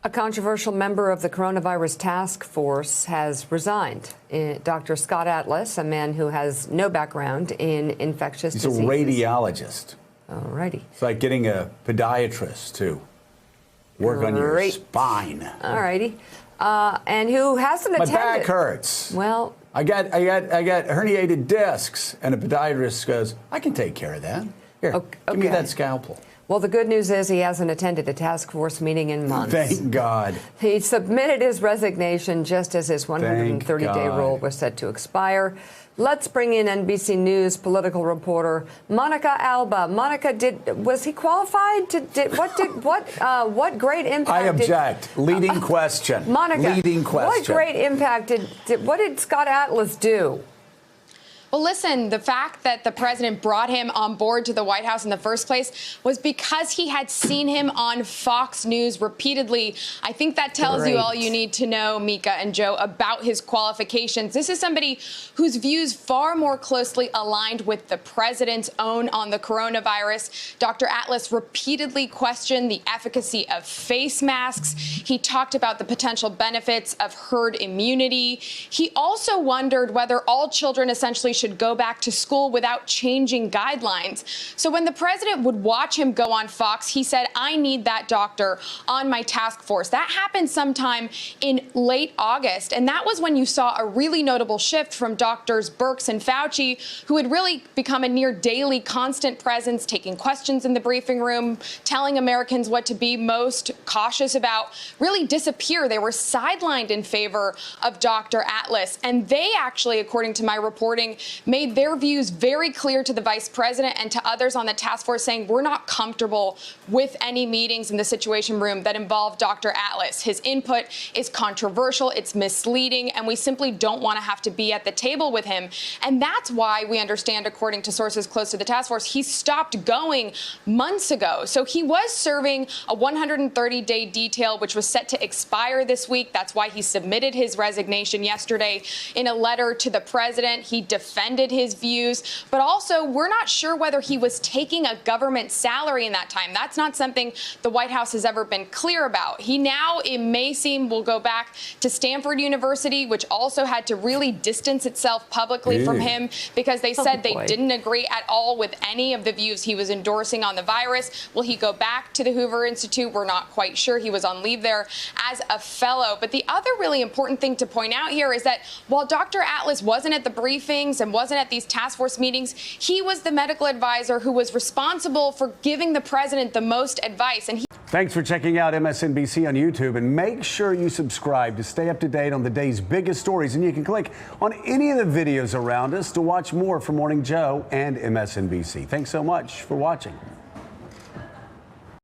A controversial member of the coronavirus task force has resigned. Dr. Scott Atlas, a man who has no background in infectious diseases. He's a radiologist. All righty. It's like getting a podiatrist to work on your spine. All righty. And who hasn't attended. My back hurts. Well, I got herniated discs, and a podiatrist goes, I can take care of that. Here, give me that scalpel. Well, the good news is he hasn't attended a task force meeting in months. Thank God. He submitted his resignation just as his 130-day rule was set to expire. Let's bring in NBC News political reporter Monica Alba. Monica, was he qualified to? What great impact? I object. Leading question. Monica, leading question. What great impact what did Scott Atlas do? Well, listen, the fact that the president brought him on board to the White House in the first place was because he had seen him on Fox News repeatedly. I think that tells you all you need to know, Mika and Joe, about his qualifications. This is somebody whose views far more closely aligned with the president's own on the coronavirus. Dr. Atlas repeatedly questioned the efficacy of face masks. He talked about the potential benefits of herd immunity. He also wondered whether all children essentially should go back to school without changing guidelines. So when the president would watch him go on Fox, he said, I need that doctor on my task force. That happened sometime in late August. And that was when you saw a really notable shift from doctors Birx and Fauci, who had really become a near daily constant presence, taking questions in the briefing room, telling Americans what to be most cautious about, really disappear. They were sidelined in favor of Dr. Atlas. And they actually, according to my reporting, made their views very clear to the vice president and to others on the task force, saying we're not comfortable with any meetings in the Situation Room that involve Dr. Atlas. His input is controversial, it's misleading, and we simply don't want to have to be at the table with him. And that's why we understand, according to sources close to the task force, he stopped going months ago. So he was serving a 130-day detail, which was set to expire this week. That's why he submitted his resignation yesterday in a letter to the president. He defended his views, but also we're not sure whether he was taking a government salary in that time. That's not something the White House has ever been clear about. He now, it may seem, will go back to Stanford University, which also had to really distance itself publicly from him because they said they didn't agree at all with any of the views he was endorsing on the virus. Will he go back to the Hoover Institute? We're not quite sure. He was on leave there as a fellow. But the other really important thing to point out here is that while Dr. Atlas wasn't at the briefings and wasn't at these task force meetings, he was the medical advisor who was responsible for giving the president the most advice. And Thanks for checking out MSNBC on YouTube, and make sure you subscribe to stay up to date on the day's biggest stories. And you can click on any of the videos around us to watch more from Morning Joe and MSNBC. Thanks so much for watching.